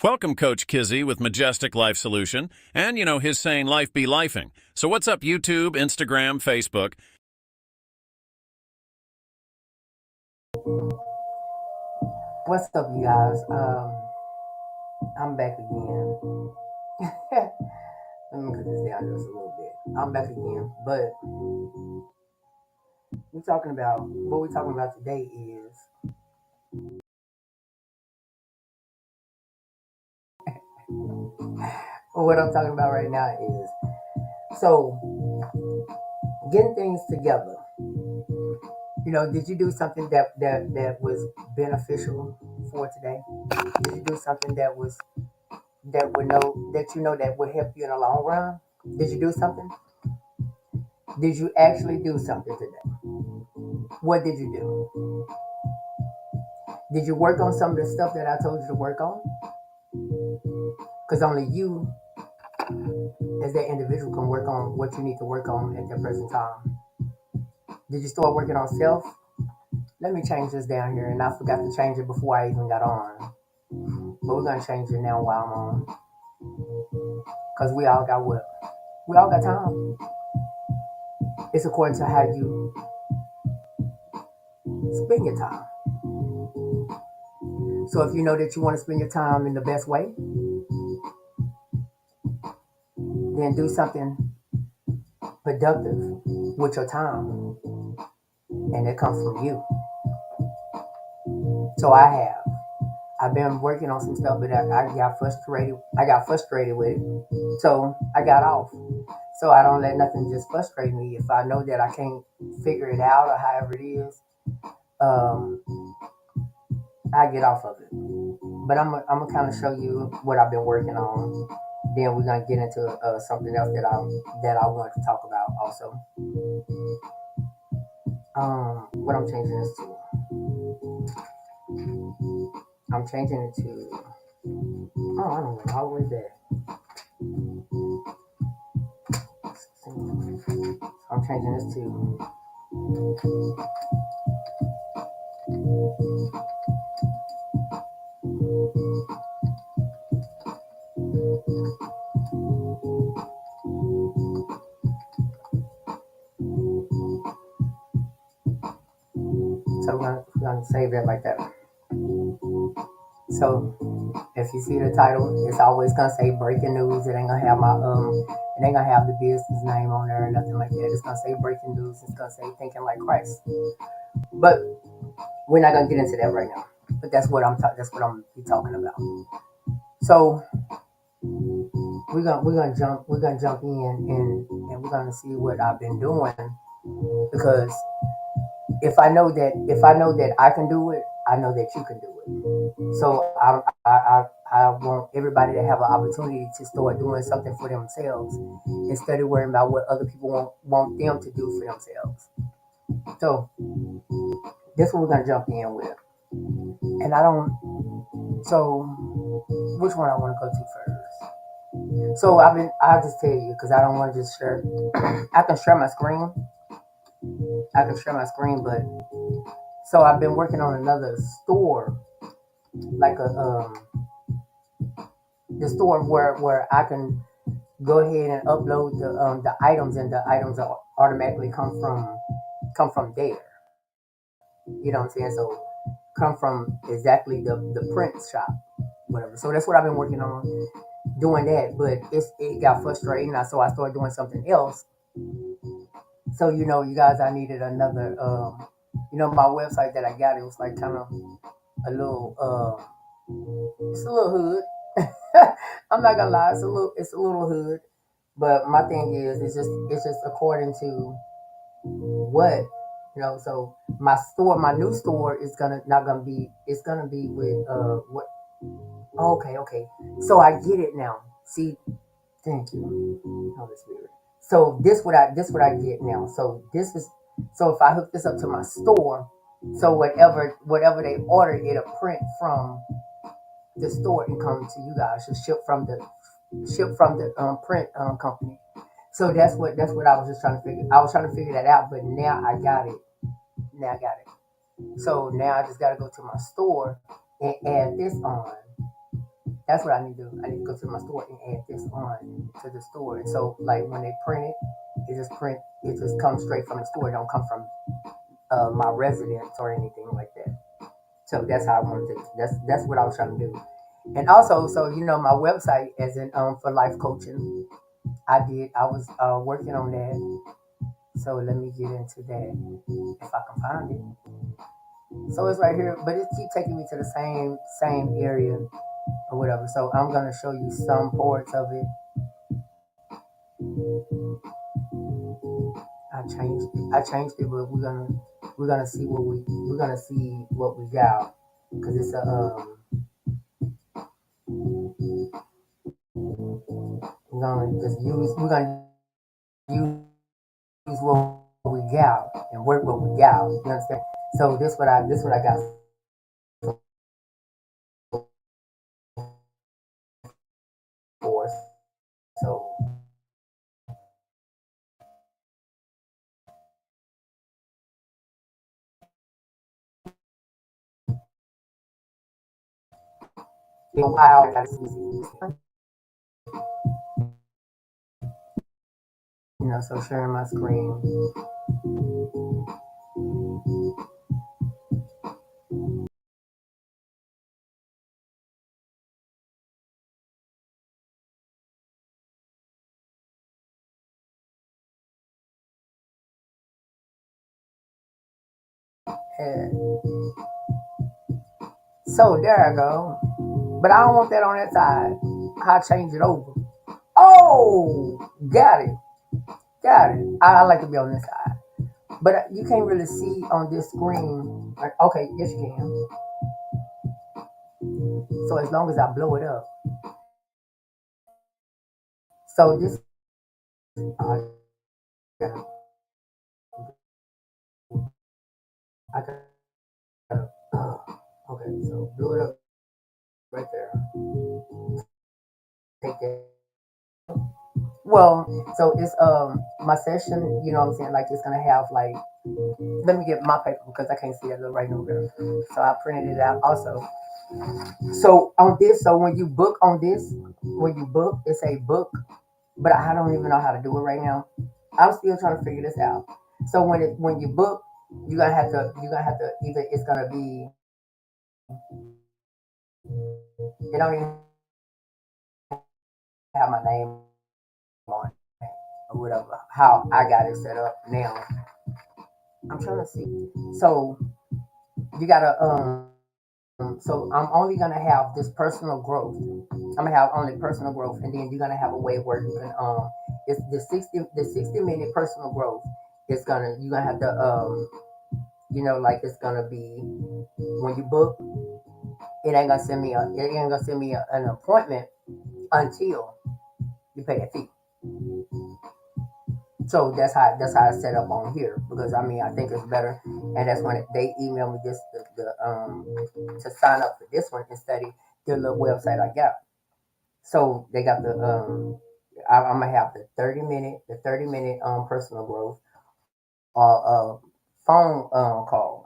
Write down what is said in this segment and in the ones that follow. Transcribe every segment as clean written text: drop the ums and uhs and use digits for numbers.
Welcome, Coach Kizzy with Majestic Life Solution. And, his saying, life be lifing. So what's up, YouTube, Instagram, Facebook? What's up, you guys? I'm back again. Let me cut this down just a little bit. I'm back again, but what we're talking about today is what I'm talking about right now is so getting things together. Did you do something that was beneficial for today? Did you do something that would help you in the long run? Did you do something? Did you actually do something today? What did you do? Did you work on some of the stuff that I told you to work on? Because only you, as that individual, can work on what you need to work on at that present time. Did you start working on self? Let me change this down here, and I forgot to change it before I even got on. But we're gonna change it now while I'm on, because we all got what? We all got time. It's according to how you spend your time. So if you know that you want to spend your time in the best way, then do something productive with your time, and it comes from you. So I've been working on some stuff, but I got frustrated. I got frustrated with it, so I got off. So I don't let nothing just frustrate me. If I know that I can't figure it out or however it is, um, I get off of it. But I'm gonna kind of show you what I've been working on. Then we're gonna get into something else that I want to talk about also. What I'm changing this to? I'm changing it to. Oh, I don't know. How was that? I'm changing this to. So we're gonna save that like that. So if you see the title, it's always gonna say breaking news. It ain't gonna have it ain't gonna have the business name on there or nothing like that. It's gonna say breaking news. It's gonna say thinking like Christ. But we're not gonna get into that right now. But that's what I'm be talking about. So we're gonna jump in and we're gonna see what I've been doing, because if I know that I can do it, I know that you can do it. So I want everybody to have an opportunity to start doing something for themselves instead of worrying about what other people want them to do for themselves. So this is what we're gonna jump in with. And I don't. So which one I want to go to first? So I'll just tell you because I don't want to just share. I can share my screen. I can share my screen, but so I've been working on another store, like the store where I can go ahead and upload the items, and the items automatically come from there. You know what I'm saying? So come from exactly the print shop, whatever. So that's what I've been working on, doing that. But it got frustrating, so I started doing something else. So you guys, I needed another. My website that I got, it was like kind of a little. It's a little hood. I'm not gonna lie, it's a little hood. But my thing is, it's just according to what So my new store is gonna not gonna be. It's gonna be with what? Okay, okay. So I get it now. See, thank you, Holy Spirit. So this what I get now. So if I hook this up to my store, so whatever they order, it'll print from the store and come to you guys. Just ship from the print company. So that's what I was just trying to figure. I was trying to figure that out, but now I got it. Now I got it. So now I just got to go to my store and add this on. That's what I need to do. I need to go to my store and add this on to the store. And so like when they print it, it just comes straight from the store. It don't come from my residence or anything like that. So that's how I wanted to. That's what I was trying to do. And also, so my website, as in for life coaching, I was working on that. So let me get into that if I can find it. So it's right here, but it keep taking me to the same area or whatever. So I'm gonna show you some parts of it. I changed it, but we're gonna see what we got because it's a we're gonna use what we got and work what we got. You understand? So this what I got for us. So in a while, I gotta see. So sharing my screen. And so there I go. But I don't want that on that side. I'll change it over. Oh, got it. Got it. I like to be on this side. But you can't really see on this screen. Okay, yes you can. So as long as I blow it up. So this, uh, I can, okay, so blow it up right there. Take that. Well, so it's my session, you know what I'm saying? Like it's gonna have like, let me get my paper because I can't see that little right over there. So I printed it out also. So on this, so when you book on this, when you book, it's a book, but I don't even know how to do it right now. I'm still trying to figure this out. So when you book, you're gonna have to either it's gonna be it don't even have my name on it or whatever. How I got it set up now. I'm trying to see. So you gotta so I'm only gonna have this personal growth. I'm gonna have only personal growth, and then you're gonna have a way where you can it's the 60 minute personal growth. It's gonna you're gonna have to like it's gonna be when you book, it ain't gonna send me an appointment until you pay that fee. So that's how it's set up on here because I think it's better, and that's when they email me this to sign up for this one instead of the little website I got. So they got I'm gonna have the 30 minute personal growth phone call.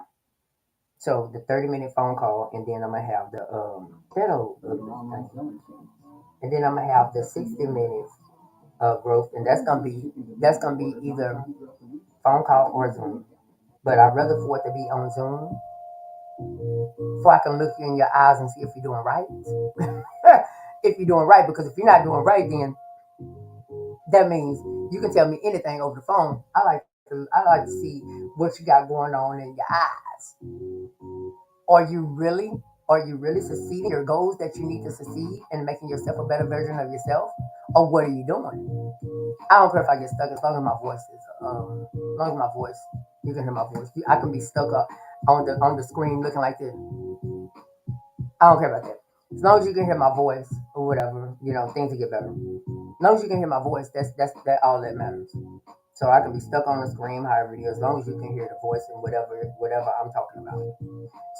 So the 30-minute phone call, and then I'm gonna have the and then I'm gonna have the 60 minutes growth, and that's gonna be either phone call or Zoom. But I'd rather for it to be on Zoom, so I can look you in your eyes and see if you're doing right. If you're doing right, because if you're not doing right, then that means you can tell me anything over the phone. I like to see what you got going on in your eyes. Are you really succeeding your goals that you need to succeed and making yourself a better version of yourself? Or what are you doing? I don't care if I get stuck as long as my voice is as long as my voice you can hear my voice. I can be stuck up on the screen looking like this. I don't care about that. As long as you can hear my voice or whatever, things will get better. As long as you can hear my voice, that's all that matters. So I can be stuck on the screen, however it is, as long as you can hear the voice and whatever I'm talking about.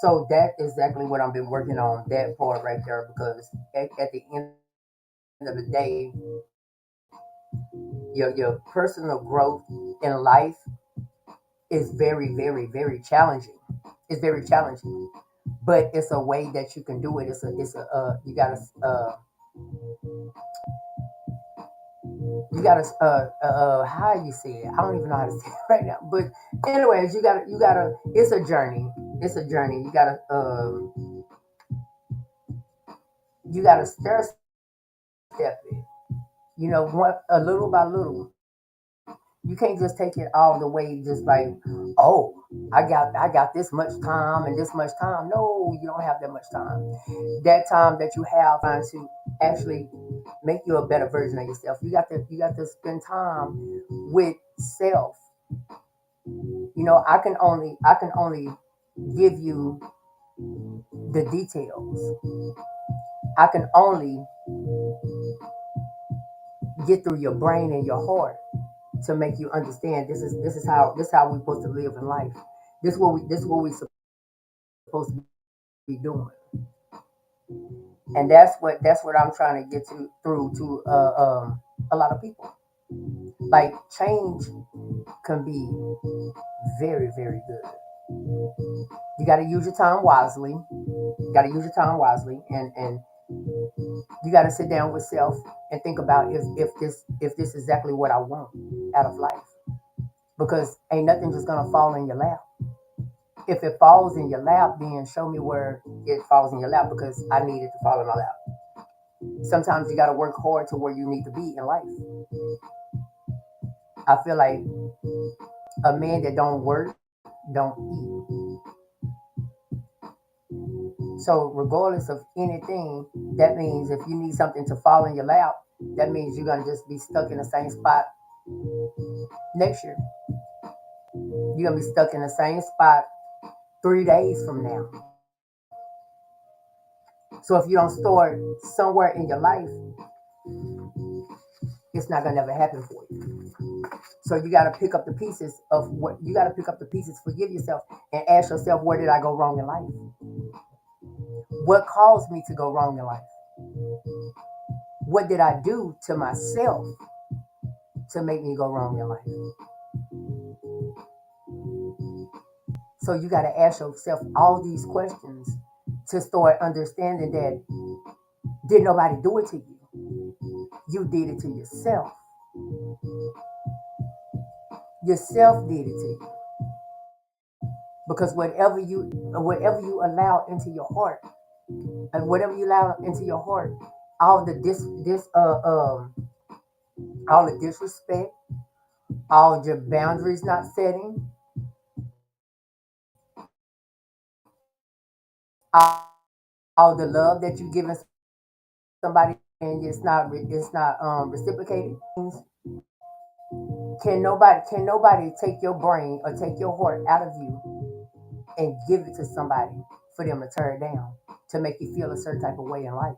So that is exactly what I've been working on, that part right there, because at the end of the day, your personal growth in life is very, very, very challenging. It's very challenging. but it's a way that you can do it. You gotta how you say it, I don't even know how to say it right now, but anyways, you gotta it's a journey. It's a journey. You gotta step it, a little by little. You can't just take it all the way, just like, oh, I got this much time and this much time. No, you don't have that much time. That time that you have trying to actually make you a better version of yourself. You got to spend time with self. I can only give you the details. I can only get through your brain and your heart to make you understand this is how we're supposed to live in life. This is what we're supposed to be doing, and that's what I'm trying to get to through to a lot of people. Like, change can be very, very good. You got to use your time wisely. And you got to sit down with self and think about if this is exactly what I want out of life. Because ain't nothing just gonna fall in your lap. If it falls in your lap, then show me where it falls in your lap, because I need it to fall in my lap. Sometimes you got to work hard to where you need to be in life. I feel like a man that don't work don't eat. So regardless of anything, that means if you need something to fall in your lap, that means you're gonna just be stuck in the same spot next year. You're gonna be stuck in the same spot 3 days from now. So if you don't start somewhere in your life, it's not gonna never happen for you. So you gotta pick up the pieces of what you gotta pick up the pieces, forgive yourself, and ask yourself, where did I go wrong in life? What caused me to go wrong in life? What did I do to myself to make me go wrong in life? So you gotta ask yourself all these questions to start understanding that did nobody do it to you. You did it to yourself. Yourself did it to you. Because whatever you allow into your heart, and whatever you allow into your heart, all the all the disrespect, all your boundaries not setting, all, all the love that you giving somebody and it's not reciprocated. Can nobody take your brain or take your heart out of you and give it to somebody for them to tear it down to make you feel a certain type of way in life.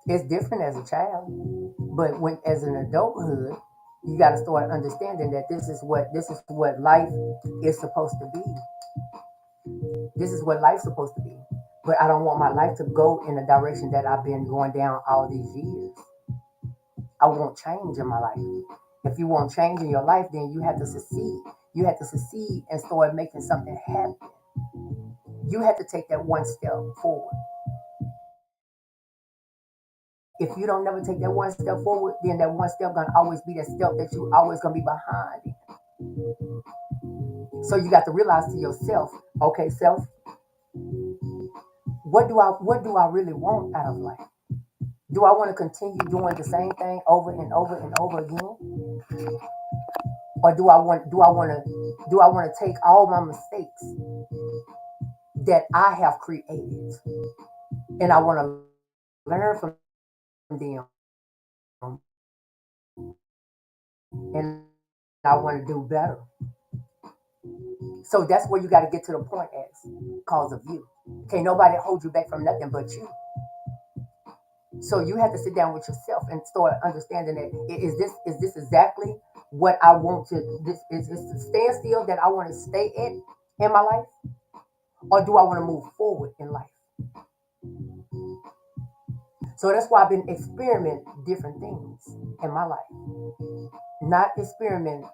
It's different as a child, but when as an adulthood, you got to start understanding that this is what life is supposed to be. This is what life's supposed to be. But I don't want my life to go in the direction that I've been going down all these years. I want change in my life. If you want change in your life, then you have to succeed. You have to succeed and start making something happen. You have to take that one step forward. If you don't never take that one step forward, then that one step gonna always be that step that you always gonna be behind. So you got to realize to yourself, okay, self, what do I really want out of life? Do I want to continue doing the same thing over and over and over again? Or do I want to take all my mistakes that I have created, and I want to learn from them, and I want to do better. So that's where you got to get to the point as cause of you. Can't nobody hold you back from nothing but you. So you have to sit down with yourself and start understanding that is this exactly what I want to this is the standstill that I want to stay in my life, or do I want to move forward in life? So that's why I've been experimenting different things in my life. Not experiment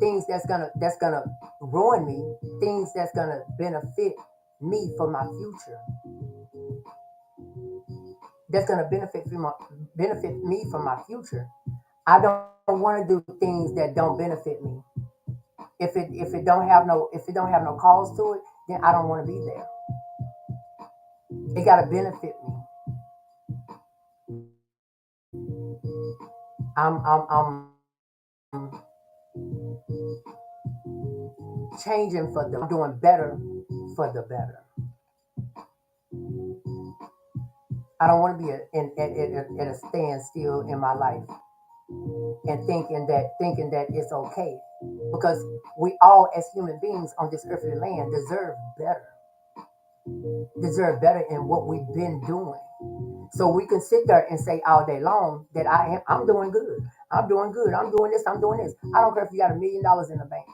things that's gonna ruin me, things that's gonna benefit me for my future, that's gonna benefit me for my future. I don't want to do things that don't benefit me. If it don't have no cause to it, then I don't want to be there. It gotta benefit me. I'm changing for the I'm doing better for the better. I don't want to be at a standstill in my life and thinking that it's okay, because we all as human beings on this earthly land deserve better in what we've been doing. So we can sit there and say all day long that I'm doing good. I'm doing good. I'm doing this. I'm doing this. I don't care if you got $1 million in the bank.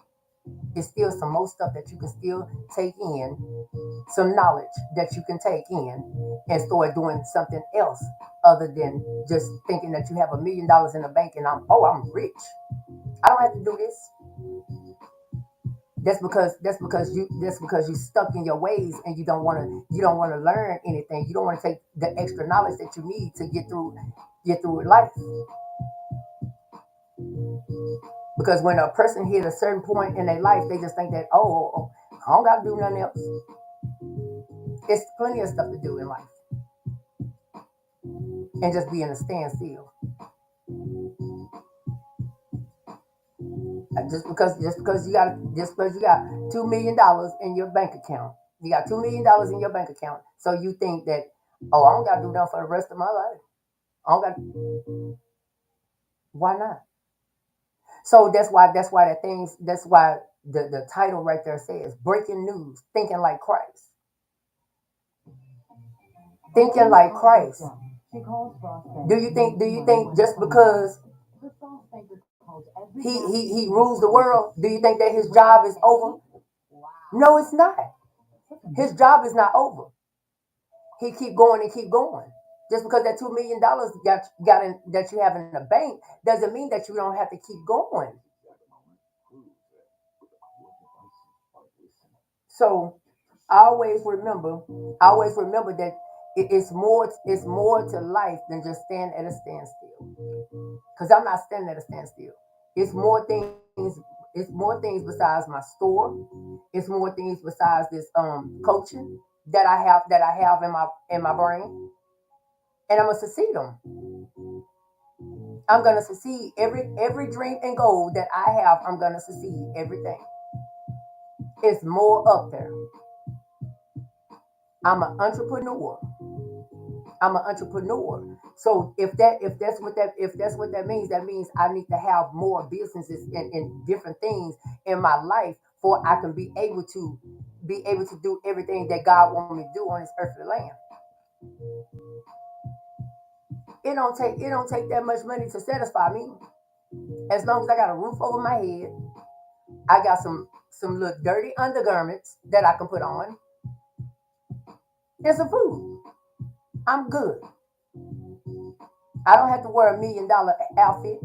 It's still some more stuff that you can still take in, some knowledge that you can take in and start doing something else other than just thinking that you have $1 million in the bank and I'm rich. I don't have to do this. That's because you stuck in your ways and you don't want to learn anything. You don't want to take the extra knowledge that you need to get through life. Because when a person hit a certain point in their life, they just think that, oh, I don't got to do nothing else. It's plenty of stuff to do in life, and just be in a standstill. Just because you got $2 million in your bank account, you got $2 million in your bank account. So you think that, oh, I don't got to do nothing for the rest of my life. I don't got. Why not? So that's why the title right there says breaking news, thinking like Christ. Thinking like Christ. Do you think just because he rules the world, do you think that his job is over? No, it's not. His job is not over. He keep going and keep going. Just because that $2 million that you have in the bank doesn't mean that you don't have to keep going. So always remember that it's more to life than just stand at a standstill. Because I'm not standing at a standstill. It's more things. It's more things besides my store. It's more things besides this coaching that I have in my brain, and I'm gonna succeed them. I'm gonna succeed every dream and goal that I have. I'm gonna succeed everything. It's more up there. I'm an entrepreneur. I'm an entrepreneur. So if that's what that means, that means I need to have more businesses and different things in my life for I can be able to do everything that God wants me to do on this earthly land. It don't take that much money to satisfy me. As long as I got a roof over my head, I got some little dirty undergarments that I can put on, and some food. I'm good. I don't have to wear $1 million outfit.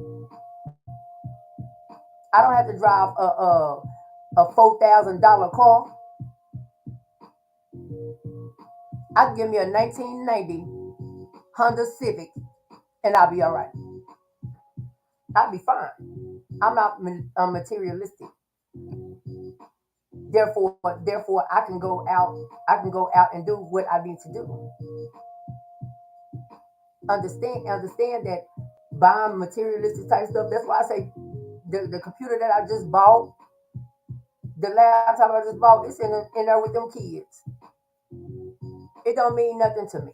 I don't have to drive a $4,000 car. I can give me a 1990 Honda Civic, and I'll be all right. I'll be fine. I'm not materialistic. Therefore, I can go out. I can go out and do what I need to do. Understand that buying materialistic type stuff. That's why I say the computer that I just bought, the laptop I just bought, it's in there with them kids. It don't mean nothing to me.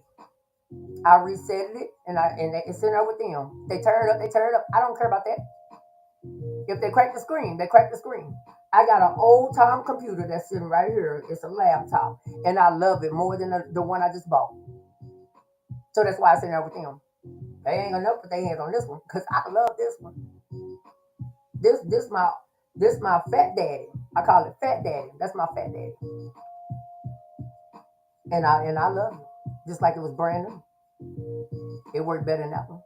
I reset it and it's in there with them. They turn it up. They turn it up. I don't care about that. If they crack the screen, they crack the screen. I got an old time computer that's sitting right here. It's a laptop, and I love it more than the one I just bought. So that's why I sit there with them. They ain't gonna put their hands on this one because I love this one. This my fat daddy. I call it fat daddy. That's my fat daddy, and I love it just like it was brand new. It worked better than that one.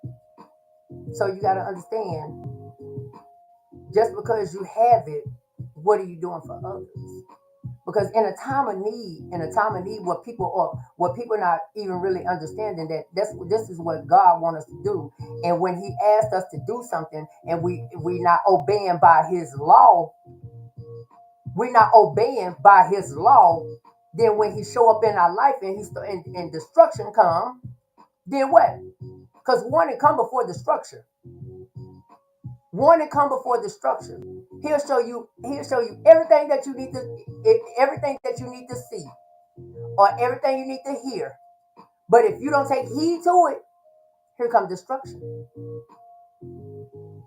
So you gotta understand Just because you have it, what are you doing for others? Because in a time of need, what people not even really understanding that this is what God wants us to do. And when He asked us to do something, and we not obeying by His law, we're not obeying by His law. Then when He show up in our life and and destruction come, then what? Because warning come before destruction. Warning come before destruction. He'll show you. He'll show you everything that you need everything that you need to see, or everything you need to hear. But if you don't take heed to it, here comes destruction.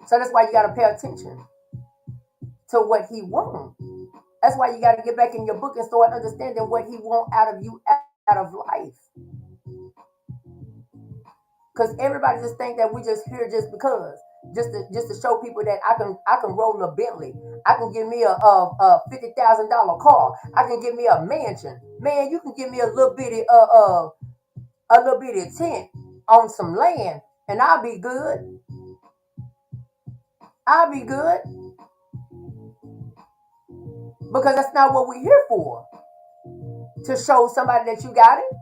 So that's why you got to pay attention to what He wants. That's why you got to get back in your book and start understanding what He wants out of you, out of life. Because everybody just think that we just here just because, just to show people that I can roll a Bentley, I can give me a $50,000 car, I can give me a mansion. Man, you can give me a little bitty tent on some land, and I'll be good. I'll be good, because that's not what we're here for. To show somebody that you got it.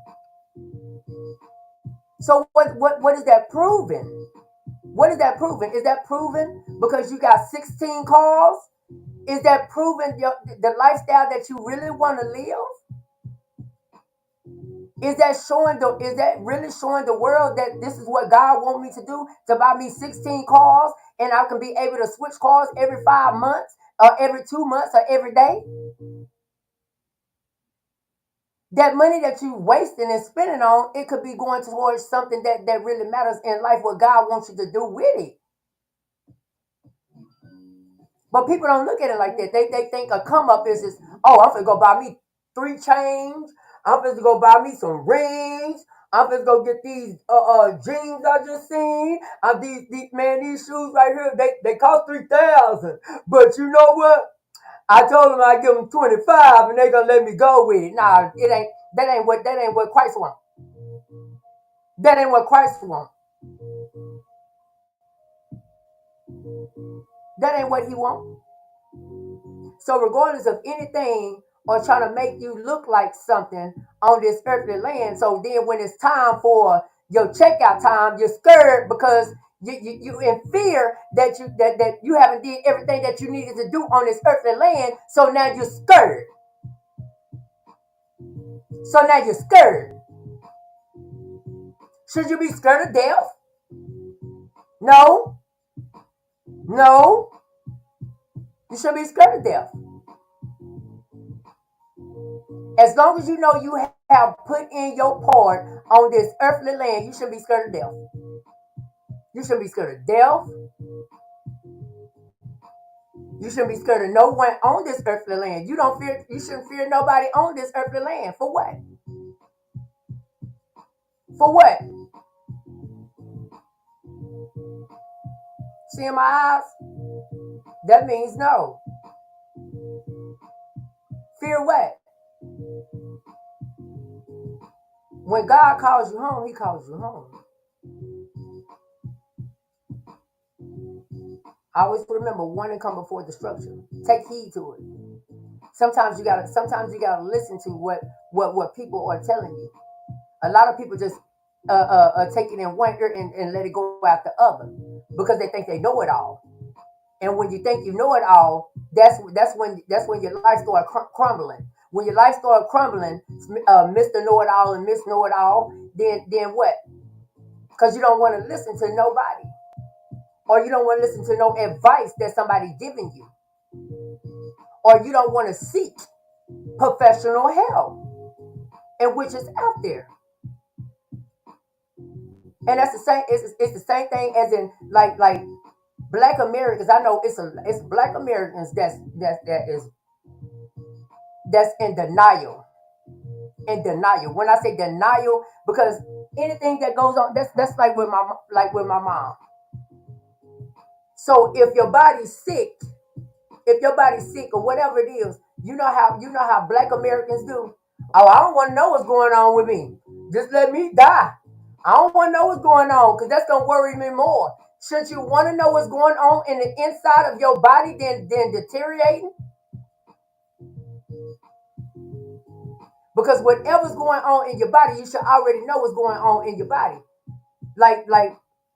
So what is that proving? What is that proving? Is that proven because you got 16 cars? Is that proving the lifestyle that you really want to live? Is that really showing the world that this is what God wants me to do? To buy me 16 cars, and I can be able to switch cars every 5 months, or every 2 months, or every day? That money that you wasting and spending on, it could be going towards something that really matters in life, what God wants you to do with it. But people don't look at it like that. They think a come up is just, oh, I'm gonna go buy me 3 chains. I'm gonna go buy me some rings. I'm gonna go get these jeans I just seen. These shoes right here, they cost 3,000. But you know what? I told them I give them 25, and they gonna let me go with it. Nah, it ain't. That ain't what Christ want. That ain't what Christ want. That ain't what He want. So regardless of anything or trying to make you look like something on this earthly land, so then when it's time for your checkout time, you're scared because you in fear that you haven't did everything that you needed to do on this earthly land. So now you're scared. So now you're scared. Should you be scared of death? No. No. You should be scared of death. As long as you know you have put in your part on this earthly land, you shouldn't be scared of death. You shouldn't be scared of death. You shouldn't be scared of no one on this earthly land. You shouldn't fear nobody on this earthly land. For what? For what? See in my eyes? That means no. Fear what? When God calls you home, He calls you home. I always remember warning come before destruction. Take heed to it. Sometimes you gotta listen to what people are telling you. A lot of people just take it in one ear and let it go out the other because they think they know it all. And when you think you know it all, that's when your life start crumbling. When your life start crumbling, Mr. Know It All and Miss Know It All, then what? Because you don't want to listen to nobody, or you don't want to listen to no advice that somebody giving you, or you don't want to seek professional help, and which is out there. And that's the same. It's the same thing as in like Black Americans. I know it's Black Americans that's in denial. In denial. When I say denial, because anything that goes on, that's like with my mom. So if your body's sick or whatever it is, you know how Black Americans do. Oh, I don't want to know what's going on with me. Just let me die. I don't want to know what's going on because that's gonna worry me more. Shouldn't you want to know what's going on in the inside of your body than deteriorating? Because whatever's going on in your body, you should already know what's going on in your body. Like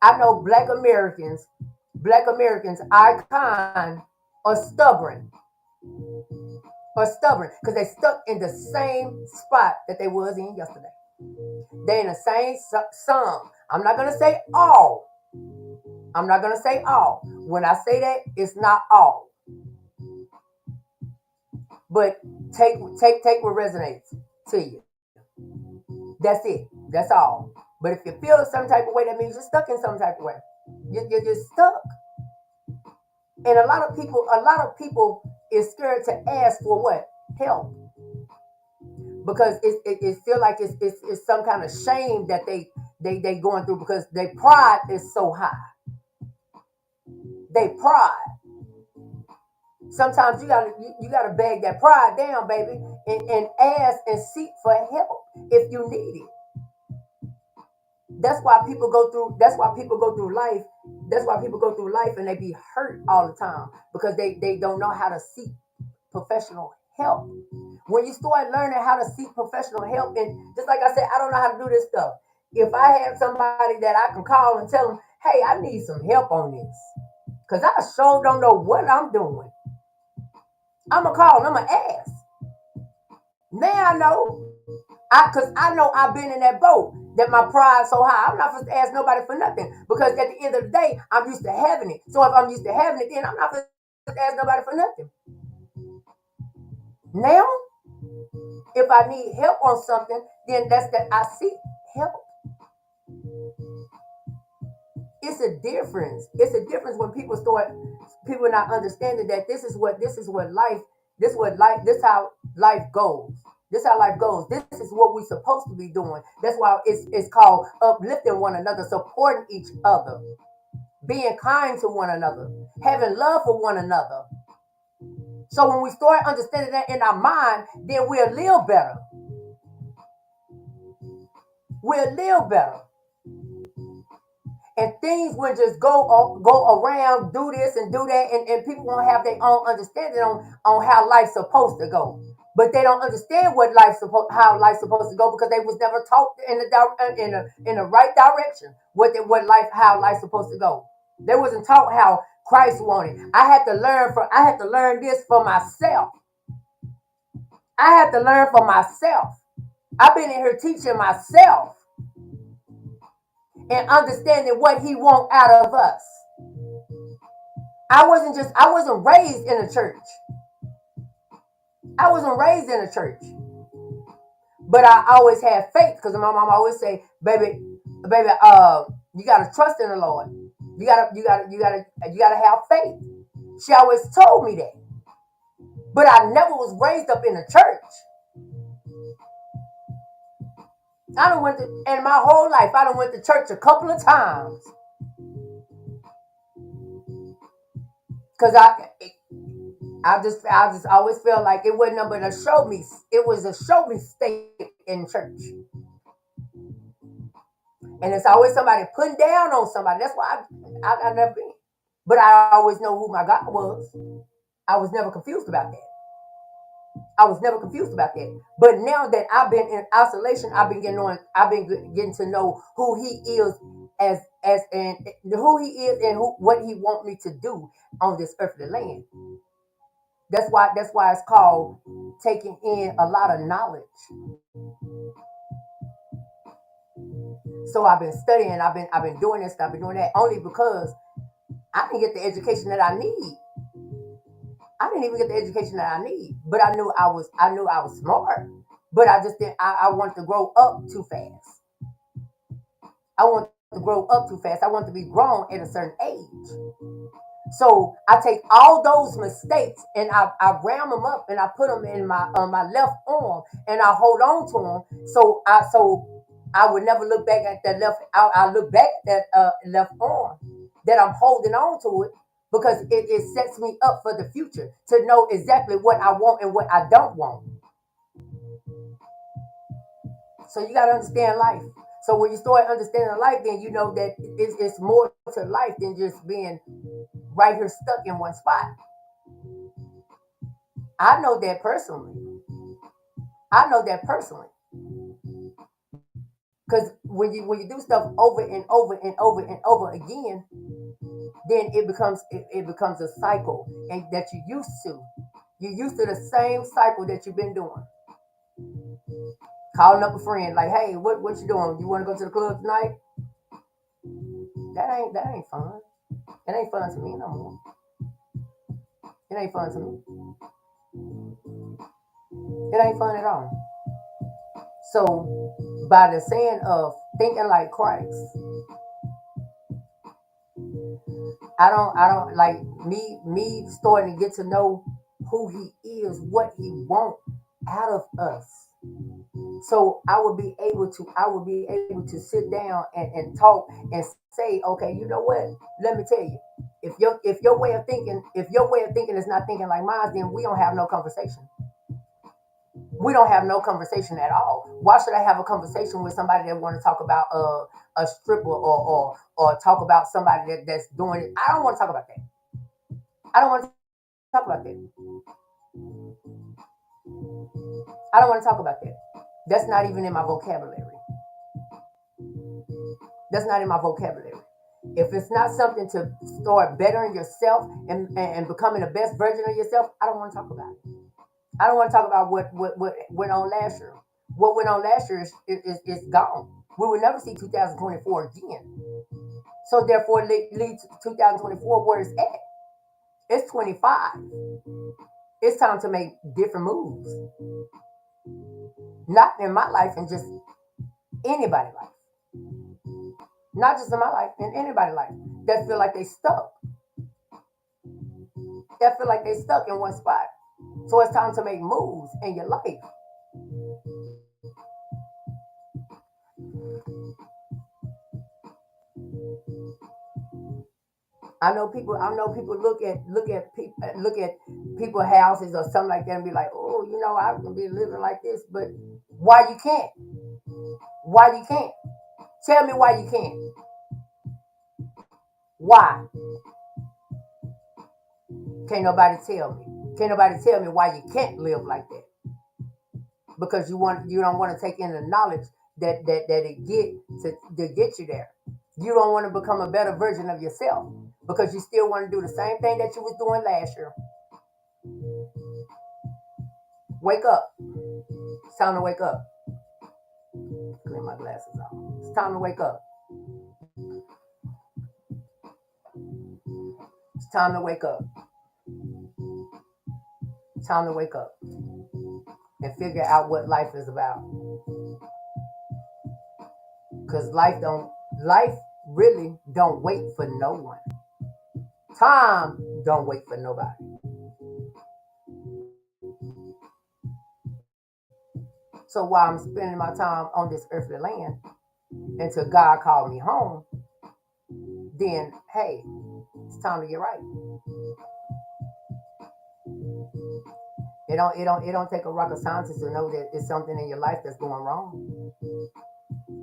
I know black Americans, icon are stubborn. Because they stuck in the same spot that they was in yesterday. They in the same some. I'm not gonna say all. I'm not gonna say all. When I say that, it's not all. But take what resonates to you. That's it. That's all. But if you feel some type of way, that means you're stuck in some type of way. You're stuck. And a lot of people is scared to ask for what? Help. Because it feel like it's some kind of shame that they going through because their pride is so high. They pride. Sometimes you gotta bag that pride down, baby, and ask and seek for help if you need it. That's why people go through life. That's why people go through life and they be hurt all the time because they don't know how to seek professional help. When you start learning how to seek professional help, and just like I said, I don't know how to do this stuff. If I have somebody that I can call and tell them, hey, I need some help on this, because I sure don't know what I'm doing, I'm going to call and I'm going to ask. Now I know, because I know I've been in that boat, that my pride's so high. I'm not supposed to ask nobody for nothing, because at the end of the day, I'm used to having it. So if I'm used to having it, then I'm not supposed to ask nobody for nothing. Now, if I need help on something, then that's that I seek help. It's a difference. It's a difference when people not understanding that this is how life goes. This is how life goes. This is what we're supposed to be doing. That's why it's called uplifting one another, supporting each other, being kind to one another, having love for one another. So when we start understanding that in our mind, then we'll live better. We'll live better. And things will just go around, do this and do that, and people won't have their own understanding on how life's supposed to go. But they don't understand how life's supposed to go because they was never taught in the right direction how life's supposed to go. They wasn't taught how Christ wanted. I had to learn this for myself. I had to learn for myself. I've been in here teaching myself and understanding what he wants out of us. I wasn't raised in a church. I wasn't raised in a church. But I always had faith because my mom always say, baby, you gotta trust in the Lord. You gotta have faith. She always told me that. But I never was raised up in a church. In my whole life, I done went to church a couple of times. Because I just always felt like it wasn't nothing but it was a show me state in church. And it's always somebody putting down on somebody. That's why I never been. But I always know who my God was. I was never confused about that. But now that I've been in isolation, I've been getting to know who he is and who he is and what he wants me to do on this earthly land. That's why it's called taking in a lot of knowledge. So I've been studying, I've been doing this, I've been doing that only because I didn't get the education that I need. I didn't even get the education that I need, but I knew I was smart, but I just didn't. I wanted to grow up too fast. I wanted to be grown at a certain age. So I take all those mistakes and I ram them up and I put them in my left arm and I hold on to them. So I would never look back at that left. I look back at that left arm that I'm holding on to it. Because it sets me up for the future to know exactly what I want and what I don't want. So you got to understand life. So when you start understanding life, then you know that it's more to life than just being right here stuck in one spot. I know that personally. I know that personally. Because when you do stuff over and over and over and over again, then it becomes a cycle and that you used to. You're used to the same cycle that you've been doing. Calling up a friend like, hey, what you doing? You want to go to the club tonight? That ain't fun. It ain't fun to me no more. It ain't fun to me. It ain't fun at all. So by the saying of thinking like Christ, I don't like me starting to get to know who he is, what he wants out of us. So I would be able to sit down and talk and say, okay, you know what? Let me tell you, if your way of thinking is not thinking like mine, then we don't have no conversation. We don't have no conversation at all. Why should I have a conversation with somebody that want to talk about a stripper or talk about somebody that's doing it? I don't want to talk about that. I don't want to talk about that. I don't want to talk about that. That's not even in my vocabulary. That's not in my vocabulary. If it's not something to start bettering yourself and becoming the best version of yourself, I don't want to talk about it. I don't want to talk about what went on last year. What went on last year is gone. We will never see 2024 again. So therefore, lead to 2024 where it's at. It's 25. It's time to make different moves. Not in my life and just anybody's life. Not just in my life, in anybody's life that feel like they stuck. That feel like they stuck in one spot. So it's time to make moves in your life. I know people look at people houses or something like that and be like, oh, I can be living like this, but why you can't? Why you can't? Tell me why you can't. Why? Can't nobody tell me. Can't nobody tell me why you can't live like that. Because you don't want to take in the knowledge that it to get you there. You don't want to become a better version of yourself because you still want to do the same thing that you was doing last year. Wake up. It's time to wake up. Clean my glasses off. It's time to wake up. It's time to wake up. It's time to wake up and figure out what life is about. Cause life really don't wait for no one. Time don't wait for nobody. So while I'm spending my time on this earthly land until God called me home, then hey, it's time to get right. It don't take a rocket scientist to know that there's something in your life that's going wrong.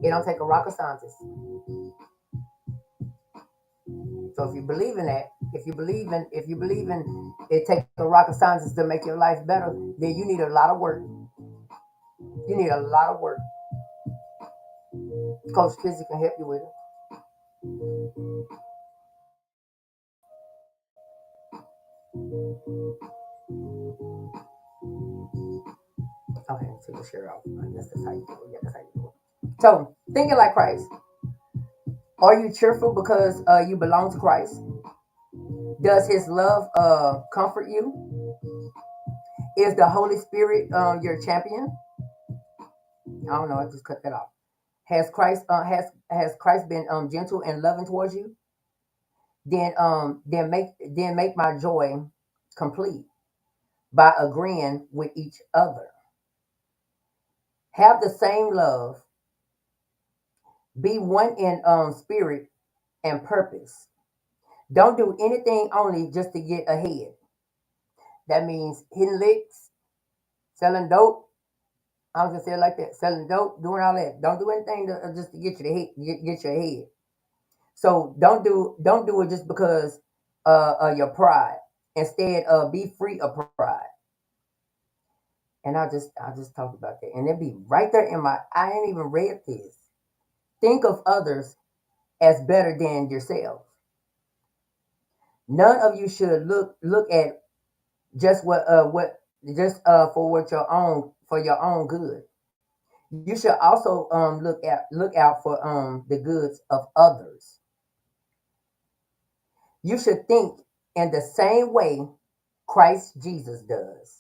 It don't take a rocket scientist. So if you believe in that, if you believe in it takes a rocket scientist to make your life better, then you need a lot of work. You need a lot of work. Coach Kizzy can help you with it. Okay, take the shirt off. That's how you do it. Yeah, that's how you do it. So thinking like Christ. Are you cheerful because you belong to Christ? Does His love comfort you? Is the Holy Spirit your champion? I don't know. I just cut that off. Has Christ been gentle and loving towards you? Then make my joy complete by agreeing with each other. Have the same love. Be one in spirit and purpose. Don't do anything only just to get ahead. That means hitting licks, selling dope, I was gonna say it like that. Selling dope, doing all that. Don't do anything just to get you to hit, get your head. So don't do it just because your pride. Instead, be free of pride. And I just talked about that, and it'd be right there in my. I ain't even read this. Think of others as better than yourselves. None of you should look at just what just for what your own for your own good. You should also look out for the goods of others. You should think in the same way Christ Jesus does.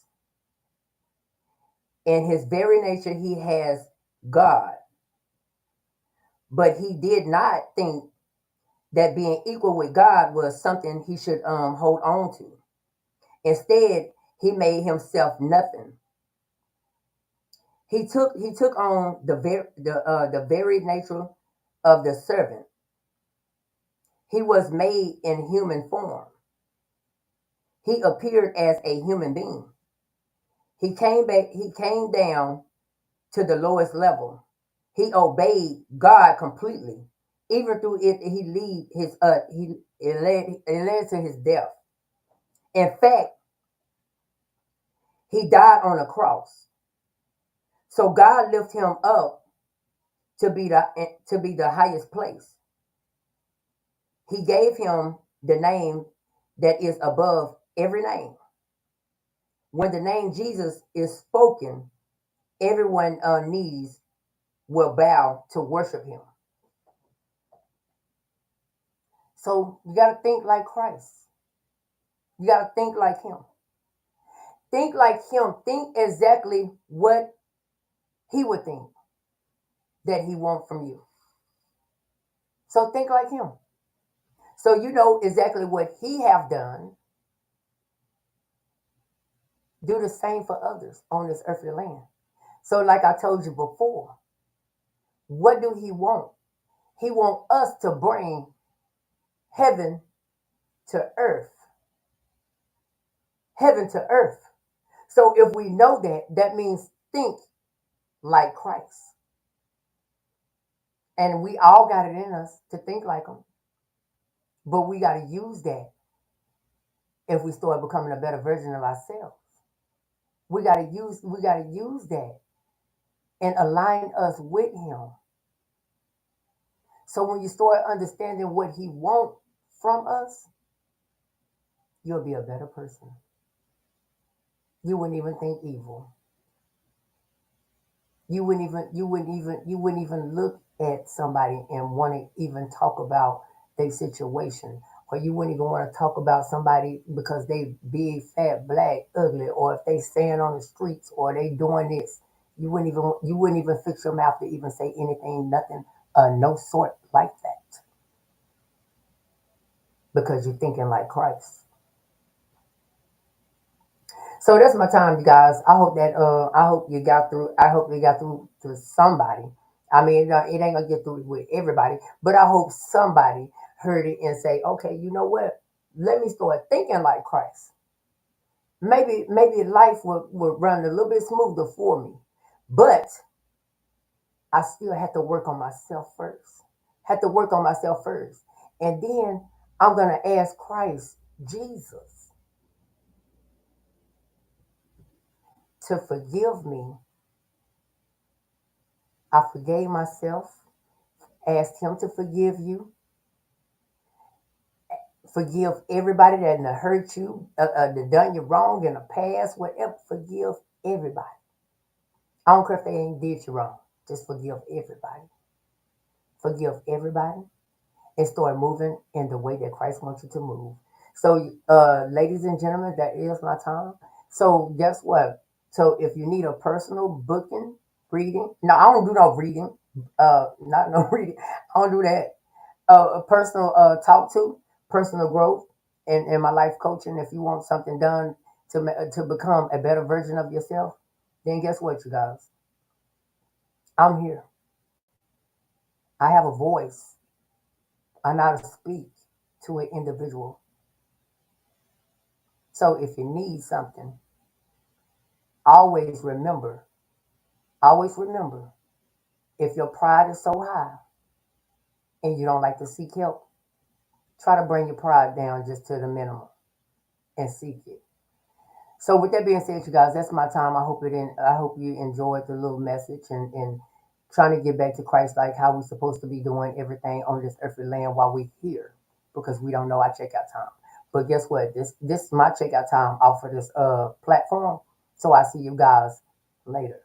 In his very nature, he has God, but he did not think that being equal with God was something he should hold on to. Instead, he made himself nothing. He took on the very nature of the servant. He was made in human form. He appeared as a human being. He came down to the lowest level. He obeyed God completely. Even through it, he lead his he it led to his death. In fact, he died on a cross. So God lifted him up to be the highest place. He gave him the name that is above every name. When the name Jesus is spoken, everyone knees will bow to worship him. So you got to think like Christ. You got to think like him. Think like him. Think exactly what he would think that he wants from you. So think like him. So you know exactly what he have done. Do the same for others on this earthly land. So like I told you before, what do he want? He want us to bring heaven to earth. Heaven to earth. So if we know that, that means think like Christ. And we all got it in us to think like him. But we got to use that if we start becoming a better version of ourselves. We got to use that and align us with him. So when you start understanding what he wants from us, you'll be a better person. You wouldn't even think evil. You wouldn't even look at somebody and want to even talk about their situation. Or you wouldn't even want to talk about somebody because they big, fat, black, ugly, or if they stand on the streets or they doing this. You wouldn't even fix your mouth to even say anything, nothing, no sort like that. Because you're thinking like Christ. So that's my time, you guys. I hope you got through. I hope you got through to somebody. I mean, it ain't gonna get through with everybody, but I hope somebody heard it and say, okay, you know what? Let me start thinking like Christ. Maybe life would run a little bit smoother for me, but I still have to work on myself first. Have to work on myself first, and then I'm gonna ask Christ, Jesus, to forgive me. I forgave myself, asked him to forgive you, forgive everybody that done hurt you, that done you wrong in the past, whatever. Forgive everybody. I don't care if they ain't did you wrong. Just forgive everybody. Forgive everybody and start moving in the way that Christ wants you to move. So, ladies and gentlemen, that is my time. So, guess what? So, if you need a personal booking, reading, no, I don't do no reading. Not no reading. I don't do that. A personal talk to, personal growth, and my life coaching. If you want something done to become a better version of yourself, then guess what, you guys? I'm here. I have a voice. I know how to speak to an individual. So if you need something, always remember Always remember, if your pride is so high and you don't like to seek help, try to bring your pride down just to the minimum and seek it. So with that being said, you guys, that's my time. I hope you enjoyed the little message and trying to get back to Christ, like how we're supposed to be doing everything on this earthly land while we're here, because we don't know our checkout time. But guess what? This is my checkout time off of this platform. So I see you guys later.